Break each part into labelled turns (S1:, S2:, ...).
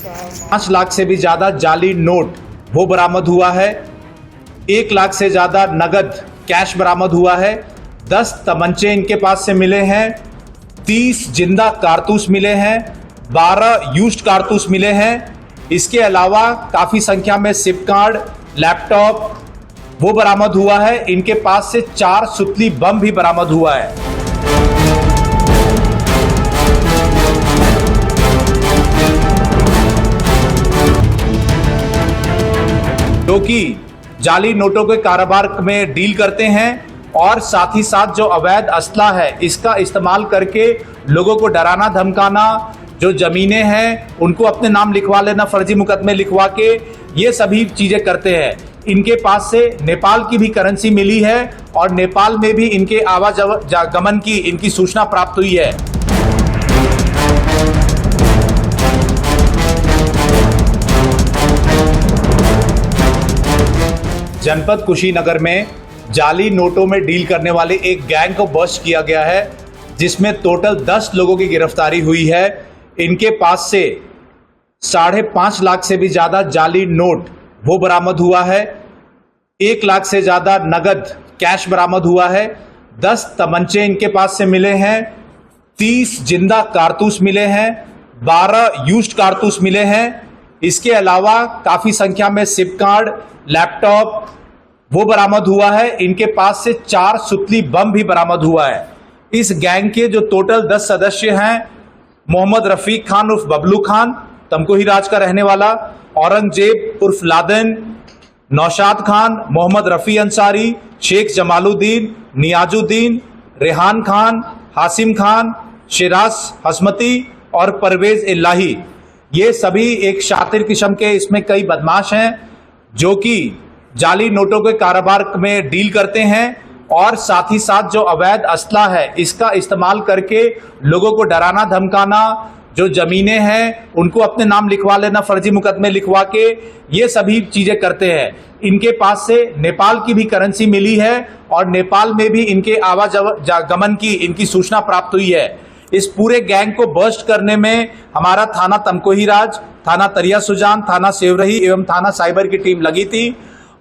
S1: 5 लाख से भी ज्यादा जाली नोट वो बरामद हुआ है। 1 लाख से ज्यादा नगद कैश बरामद हुआ है। 10 तमंचे इनके पास से मिले हैं। 30 जिंदा कारतूस मिले हैं। 12 यूज्ड कारतूस मिले हैं। इसके अलावा काफी संख्या में सिम कार्ड, लैपटॉप वो बरामद हुआ है। इनके पास से 4 सुतली बम भी बरामद हुआ है। जो कि जाली नोटों के कारोबार में डील करते हैं और साथ ही साथ जो अवैध असला है इसका इस्तेमाल करके लोगों को डराना धमकाना, जो जमीनें हैं उनको अपने नाम लिखवा लेना, फर्जी मुकदमे लिखवा के ये सभी चीजें करते हैं। इनके पास से नेपाल की भी करेंसी मिली है और नेपाल में भी इनके आवागमन की इनकी सूचना प्राप्त हुई है। जनपद कुशीनगर में जाली नोटों में डील करने वाले एक गैंग को बस्ट किया गया है, जिसमें टोटल 10 लोगों की गिरफ्तारी हुई है। इनके पास से 5.5 लाख से भी ज्यादा जाली नोट वो बरामद हुआ है। 1 लाख से ज्यादा नगद कैश बरामद हुआ है। 10 तमंचे इनके पास से मिले हैं। 30 जिंदा कारतूस मिले हैं। 12 यूज्ड कारतूस मिले हैं। इसके अलावा काफी संख्या में सिम कार्ड, लैपटॉप वो बरामद हुआ है। इनके पास से 4 सुतली बम भी बरामद हुआ है। इस गैंग के जो टोटल 10 सदस्य हैं, मोहम्मद रफीक खान उर्फ बबलू खान, तमकोही राज का रहने वाला, औरंगजेब उर्फ लादेन, नौशाद खान, मोहम्मद रफी अंसारी, शेख जमालुद्दीन, नियाजुद्दीन, रेहान खान, हासिम खान, शिराज हसमती और परवेज इल्लाही, ये सभी एक शातिर किस्म के इसमें कई बदमाश हैं जो कि जाली नोटों के कारोबार में डील करते हैं और साथ ही साथ जो अवैध असला है इसका इस्तेमाल करके लोगों को डराना धमकाना, जो जमीनें हैं उनको अपने नाम लिखवा लेना, फर्जी मुकदमे लिखवा के ये सभी चीजें करते हैं। इनके पास से नेपाल की भी करेंसी मिली है और नेपाल में भी इनके आवागमन की इनकी सूचना प्राप्त हुई है। इस पूरे गैंग को बस्ट करने में हमारा थाना तमकोही राज, थाना तरिया सुजान, थाना सेवरही एवं थाना साइबर की टीम लगी थी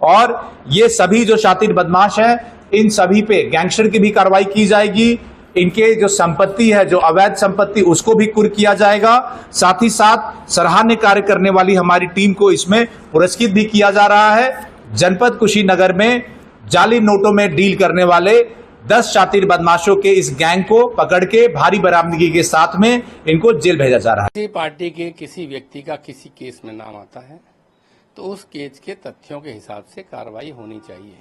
S1: और ये सभी जो शातिर बदमाश हैं इन सभी पे गैंगस्टर की भी कार्रवाई की जाएगी। इनके जो संपत्ति है, जो अवैध संपत्ति, उसको भी कुर्क किया जाएगा। साथ ही साथ सराहनीय कार्य करने वाली हमारी टीम को इसमें पुरस्कृत भी किया जा रहा है। जनपद कुशीनगर में जाली नोटों में डील करने वाले 10 शातिर बदमाशों के इस गैंग को पकड़ के भारी बरामदगी के साथ में इनको जेल भेजा जा रहा है।
S2: किसी पार्टी के किसी व्यक्ति का किसी केस में नाम आता है तो उस केस के तथ्यों के हिसाब से कार्रवाई होनी चाहिए।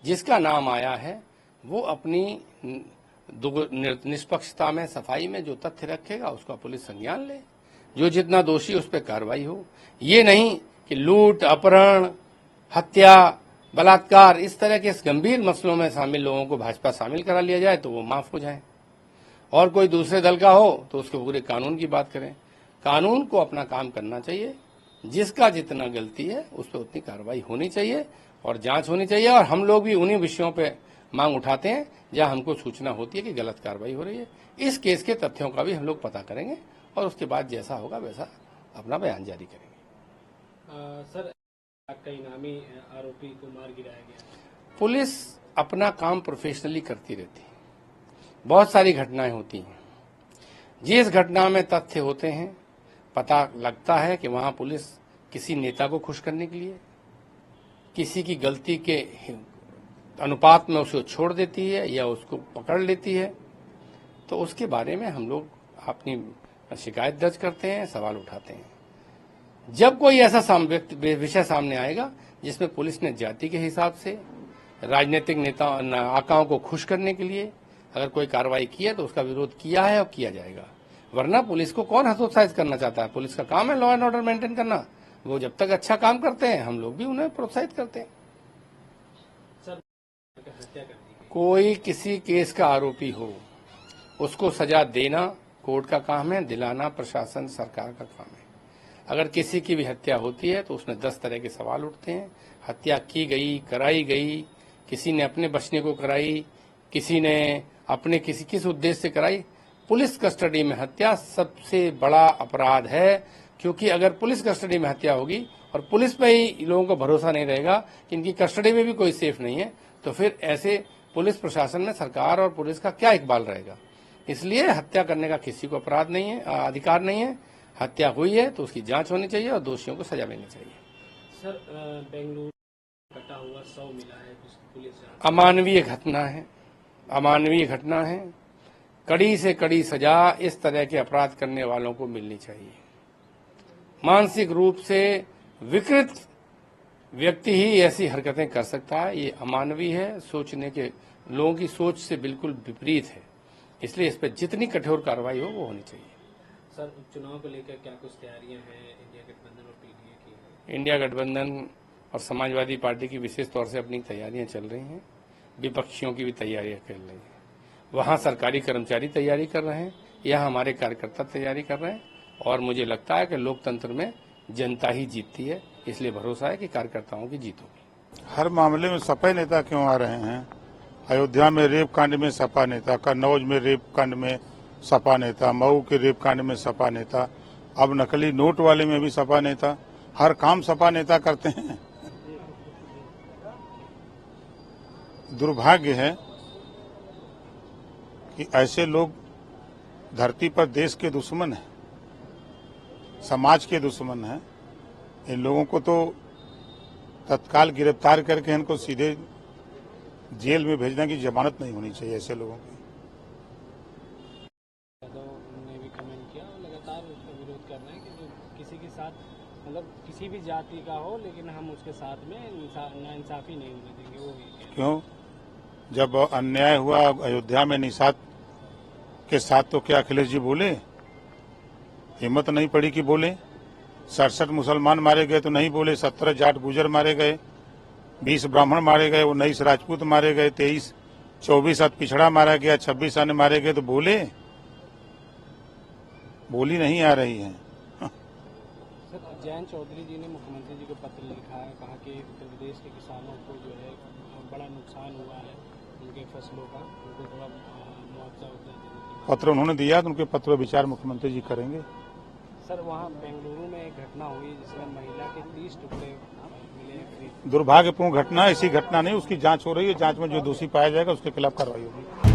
S2: जिसका नाम आया है वो अपनी निष्पक्षता में, सफाई में जो तथ्य रखेगा उसका पुलिस संज्ञान ले, जो जितना दोषी उस पर कार्रवाई हो। ये नहीं कि लूट, अपहरण, हत्या, बलात्कार, इस तरह के गंभीर मसलों में शामिल लोगों को भाजपा शामिल करा लिया जाए तो वो माफ हो जाए, और कोई दूसरे दल का हो तो उसके पूरे कानून की बात करें। कानून को अपना काम करना चाहिए, जिसका जितना गलती है उस पर उतनी कार्रवाई होनी चाहिए और जांच होनी चाहिए। और हम लोग भी उन्हीं विषयों पे मांग उठाते हैं जहां हमको सूचना होती है कि गलत कार्रवाई हो रही है। इस केस के तथ्यों का भी हम लोग पता करेंगे और उसके बाद जैसा होगा वैसा अपना बयान जारी करेंगे।
S3: सर, कई नामी आरोपी को मार गिराया गया।
S2: पुलिस अपना काम प्रोफेशनली करती रहती है। बहुत सारी घटनाएं होती हैं। जिस घटना में तथ्य होते हैं, पता लगता है कि वहां पुलिस किसी नेता को खुश करने के लिए, किसी की गलती के अनुपात में उसको छोड़ देती है या उसको पकड़ लेती है, तो उसके बारे में हम लोग अपनी शिकायत दर्ज करते हैं, सवाल उठाते हैं। जब कोई ऐसा विषय सामने आएगा जिसमें पुलिस ने जाति के हिसाब से, राजनीतिक नेता आकाओं को खुश करने के लिए अगर कोई कार्रवाई की है तो उसका विरोध किया है और किया जाएगा। वरना पुलिस को कौन हतोत्साहित करना चाहता है? पुलिस का काम है लॉ एंड ऑर्डर मेंटेन करना। वो जब तक अच्छा काम करते हैं हम लोग भी उन्हें प्रोत्साहित करते हैं। कोई किसी केस का आरोपी हो, उसको सजा देना कोर्ट का काम है, दिलाना प्रशासन सरकार का काम है। अगर किसी की भी हत्या होती है तो उसमें 10 तरह के सवाल उठते हैं। हत्या की गई, कराई गई, किसी ने अपने बचने को कराई, किसी ने अपने किस उद्देश्य से कराई। पुलिस कस्टडी में हत्या सबसे बड़ा अपराध है। क्योंकि अगर पुलिस कस्टडी में हत्या होगी और पुलिस पे ही लोगों को भरोसा नहीं रहेगा कि इनकी कस्टडी में भी कोई सेफ नहीं है, तो फिर ऐसे पुलिस प्रशासन में सरकार और पुलिस का क्या इकबाल रहेगा। इसलिए हत्या करने का किसी को अपराध नहीं है, अधिकार नहीं है। हत्या हुई है तो उसकी जांच होनी चाहिए और दोषियों को सजा मिलनी चाहिए।
S3: सर बेंगलुरु कटा हुआ शव मिला है, पुलिस
S2: अमानवीय घटना है, अमानवीय घटना है। कड़ी से कड़ी सजा इस तरह के अपराध करने वालों को मिलनी चाहिए। मानसिक रूप से विकृत व्यक्ति ही ऐसी हरकतें कर सकता है। ये अमानवीय है, सोचने के लोगों की सोच से बिल्कुल विपरीत है। इसलिए इस पर जितनी कठोर कार्रवाई हो वो होनी चाहिए।
S3: सर चुनाव को लेकर क्या कुछ तैयारियां हैं इंडिया गठबंधन और पीडीए की?
S2: इंडिया गठबंधन और समाजवादी पार्टी की विशेष तौर से अपनी तैयारियां चल रही हैं। विपक्षियों की भी तैयारियां चल रही हैं। वहां सरकारी कर्मचारी तैयारी कर रहे हैं, यहाँ हमारे कार्यकर्ता तैयारी कर रहे हैं। और मुझे लगता है कि लोकतंत्र में जनता ही जीतती है, इसलिए भरोसा है कि कार्यकर्ताओं की जीत होगी।
S4: हर मामले में सपा नेता क्यों आ रहे हैं? अयोध्या में रेप कांड में सपा नेता, कन्नौज में रेप कांड में सपा नेता, मऊ के रेप कांड में सपा नेता, अब नकली नोट वाले में भी सपा नेता। हर काम सपा नेता करते हैं। दुर्भाग्य है कि ऐसे लोग धरती पर देश के दुश्मन हैं, समाज के दुश्मन हैं। इन लोगों को तो तत्काल गिरफ्तार करके इनको सीधे जेल में भेजने की जमानत नहीं होनी चाहिए ऐसे लोगों की।
S3: ने भी कमेंट किया और लगातार उसका विरोध कर रहे हैं कि जो किसी के साथ मतलब किसी भी जाति का हो, लेकिन हम उसके साथ में नाइंसाफी नहीं होने देंगे। वो भी
S4: क्यों? जब अन्याय हुआ अयोध्या में निषाद के साथ, तो क्या अखिलेश जी बोले? हिम्मत नहीं पड़ी कि बोले। 67 मुसलमान मारे गए तो नहीं बोले। 17 जाट गुजर मारे गए, 20 ब्राह्मण मारे गए, 19 राजपूत मारे गए, 24 पिछड़ा मारा गया, 26 अन्य मारे गए तो बोले? बोली नहीं आ रही है।
S3: सर जयंत चौधरी जी ने मुख्यमंत्री जी को पत्र लिखा है, कहा कि उत्तर प्रदेश के किसानों को जो है बड़ा नुकसान हुआ है उनके फसलों का, उनको थोड़ा मुआवजा देने की।
S4: पत्र उन्होंने दिया तो उनके पत्र पर विचार मुख्यमंत्री जी करेंगे।
S3: सर वहाँ बेंगलुरु में एक घटना हुई जिसमें महिला के 30 टुकड़े मिले।
S4: दुर्भाग्यपूर्ण घटना, ऐसी घटना नहीं, उसकी जांच हो रही है। जांच में जो दोषी पाया जाएगा उसके खिलाफ कार्रवाई होगी।